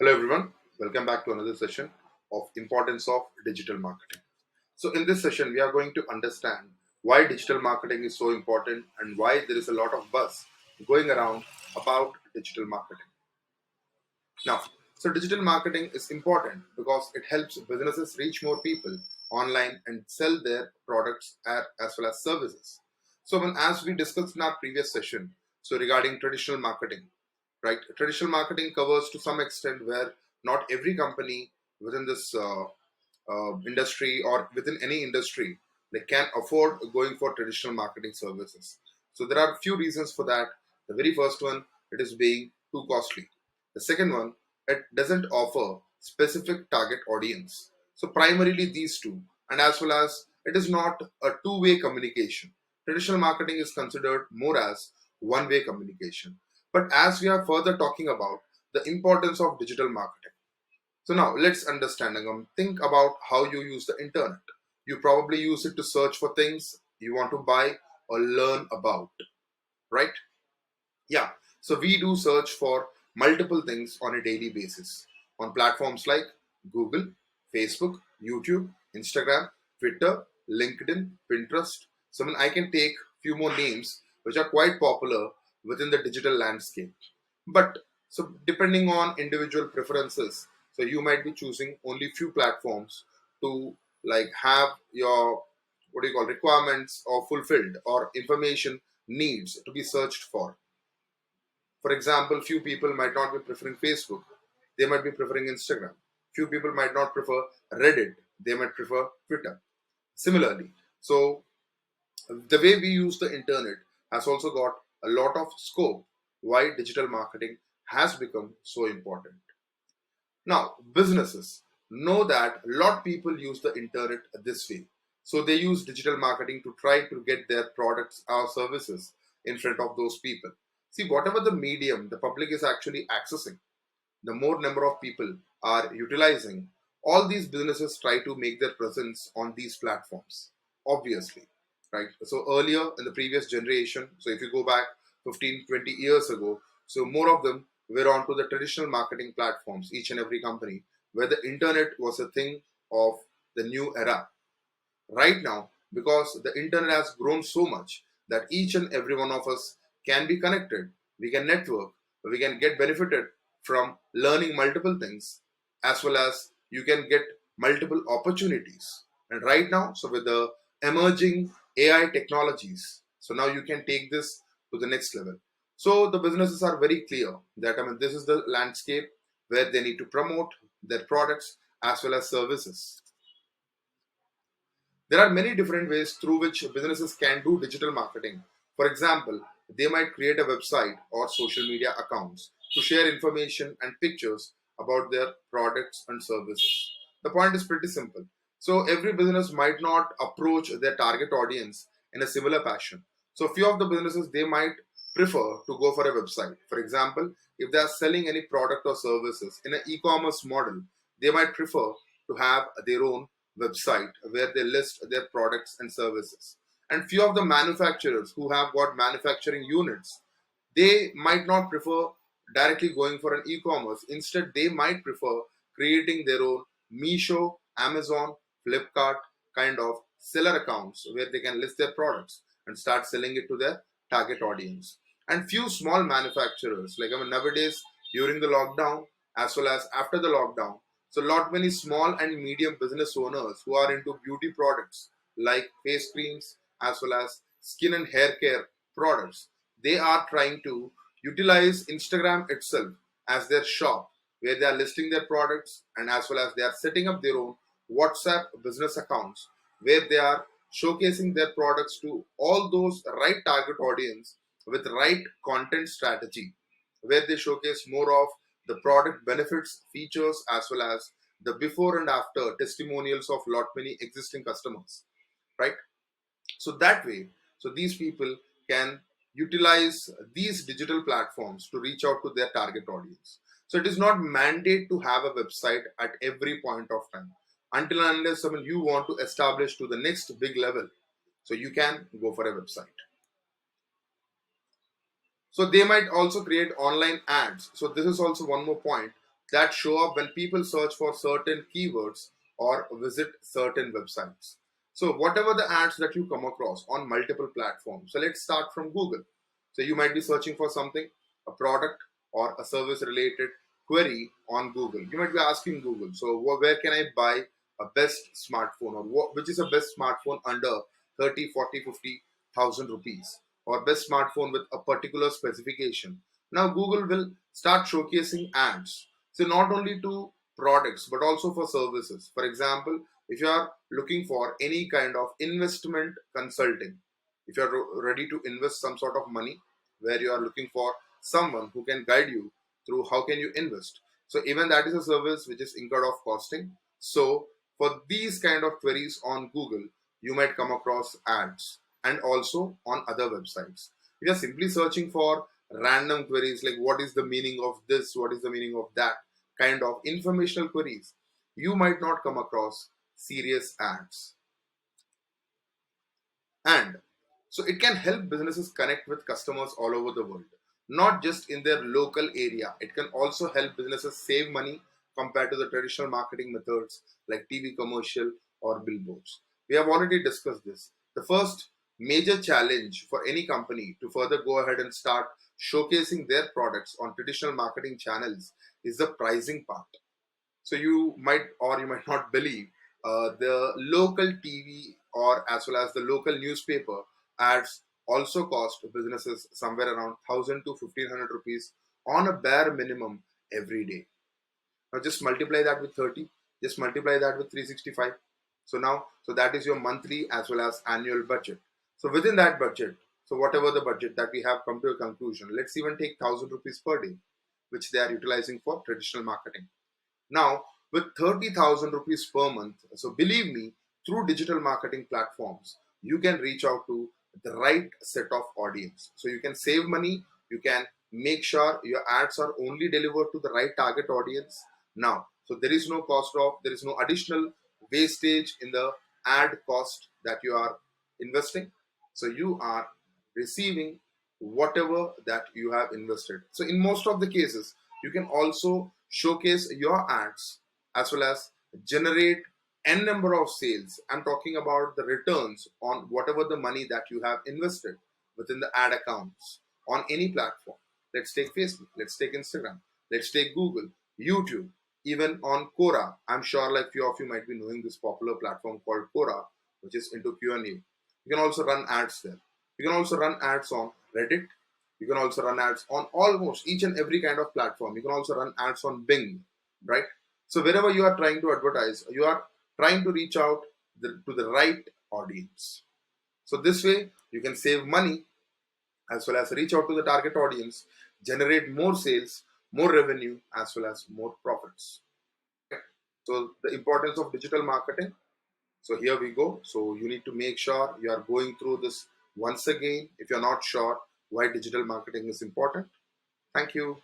Hello everyone, welcome back to another session of importance of digital marketing. So in this session we are going to understand why digital marketing is so important and why there is a lot of buzz going around about digital marketing. Now, so digital marketing is important because it helps businesses reach more people online and sell their products as well as services. So as we discussed in our previous session, so regarding traditional marketing, right? Traditional marketing covers to some extent where not every company within this industry or within any industry they can afford going for traditional marketing services. So there are a few reasons for that. The very first one, it is being too costly. The second one, it doesn't offer specific target audience. So primarily these two, and as well as it is not a two-way communication. Traditional marketing is considered more as one-way communication. But as we are further talking about the importance of digital marketing, so now let's understand and think about how you use the internet. You probably use it to search for things you want to buy or learn about, right? Yeah. So we do search for multiple things on a daily basis on platforms like Google, Facebook, YouTube, Instagram, Twitter, LinkedIn, Pinterest. So I can take few more names which are quite popular within the digital landscape. But so depending on individual preferences, so you might be choosing only few platforms to like have your what do you call requirements or fulfilled or information needs to be searched for. For example, few people might not be preferring Facebook, they might be preferring Instagram. Few people might not prefer Reddit, they might prefer Twitter. Similarly, so the way we use the internet has also got a lot of scope why digital marketing has become so important. Now, businesses know that a lot of people use the internet this way. So they use digital marketing to try to get their products or services in front of those people. See, whatever the medium the public is actually accessing, the more number of people are utilizing, all these businesses try to make their presence on these platforms, obviously, right? So earlier in the previous generation, so if you go back 15, 20 years ago, so more of them were onto the traditional marketing platforms, each and every company, where the internet was a thing of the new era. Right now, because the internet has grown so much that each and every one of us can be connected, we can network, we can get benefited from learning multiple things, as well as you can get multiple opportunities. And right now, so with the emerging AI technologies, so now you can take this to the next level. So the businesses are very clear that this is the landscape where they need to promote their products as well as services. There are many different ways through which businesses can do digital marketing. For example, they might create a website or social media accounts to share information and pictures about their products and services. The point is pretty simple. So every business might not approach their target audience in a similar fashion. So few of the businesses they might prefer to go for a website. For example, if they are selling any product or services in an e-commerce model, they might prefer to have their own website where they list their products and services. And few of the manufacturers who have got manufacturing units, they might not prefer directly going for an e-commerce. Instead, they might prefer creating their own Meesho, Amazon, Flipkart kind of seller accounts where they can list their products and start selling it to their target audience. And few small manufacturers, like nowadays during the lockdown as well as after the lockdown, so lot many small and medium business owners who are into beauty products like face creams as well as skin and hair care products, they are trying to utilize Instagram itself as their shop where they are listing their products and as well as they are setting up their own WhatsApp business accounts where they are showcasing their products to all those right target audience with right content strategy where they showcase more of the product benefits, features, as well as the before and after testimonials of lot many existing customers, right? So that way, so these people can utilize these digital platforms to reach out to their target audience. So it is not mandate to have a website at every point of time until and unless you want to establish to the next big level. So you can go for a website. So they might also create online ads. So this is also one more point that show up when people search for certain keywords or visit certain websites. So, whatever the ads that you come across on multiple platforms, so let's start from Google. So, you might be searching for something, a product or a service related query on Google. You might be asking Google, so where can I buy a best smartphone, or which is a best smartphone under 30, 40, 50,000 rupees, or best smartphone with a particular specification. Now, Google will start showcasing ads. So, not only to products but also for services. For example, if you are looking for any kind of investment consulting, if you are ready to invest some sort of money, where you are looking for someone who can guide you through how can you invest, so even that is a service which is incurred of costing. So for these kind of queries on Google, you might come across ads, and also on other websites. If you are simply searching for random queries like what is the meaning of this, what is the meaning of that, kind of informational queries, you might not come across serious ads. And so it can help businesses connect with customers all over the world, not just in their local area. It can also help businesses save money compared to the traditional marketing methods like TV commercial or billboards. We have already discussed this. The first major challenge for any company to further go ahead and start showcasing their products on traditional marketing channels is the pricing part. So you might or you might not believe, the local TV or as well as the local newspaper ads also cost businesses somewhere around 1,000 to 1,500 rupees on a bare minimum every day. Now just multiply that with 30, just multiply that with 365. So that is your monthly as well as annual budget. So within that budget, so whatever the budget that we have come to a conclusion, let's even take 1,000 rupees per day, which they are utilizing for traditional marketing. Now, with 30,000 rupees per month, so believe me, through digital marketing platforms, you can reach out to the right set of audience. So you can save money, you can make sure your ads are only delivered to the right target audience. Now, so there is no additional wastage in the ad cost that you are investing. So you are receiving whatever that you have invested. So in most of the cases, you can also showcase your ads as well as generate n number of sales. I'm talking about the returns on whatever the money that you have invested within the ad accounts on any platform. Let's take Facebook, let's take Instagram, let's take Google, YouTube, even on Quora. I'm sure like few of you might be knowing this popular platform called Quora, which is into Q&A. You can also run ads there. You can also run ads on Reddit. You can also run ads on almost each and every kind of platform. You can also run ads on Bing, right? So wherever you are trying to advertise, you are trying to reach out to the right audience. So this way, you can save money as well as reach out to the target audience, generate more sales, more revenue, as well as more profits. So the importance of digital marketing. So here we go. So you need to make sure you are going through this once again if you're not sure why digital marketing is important. Thank you.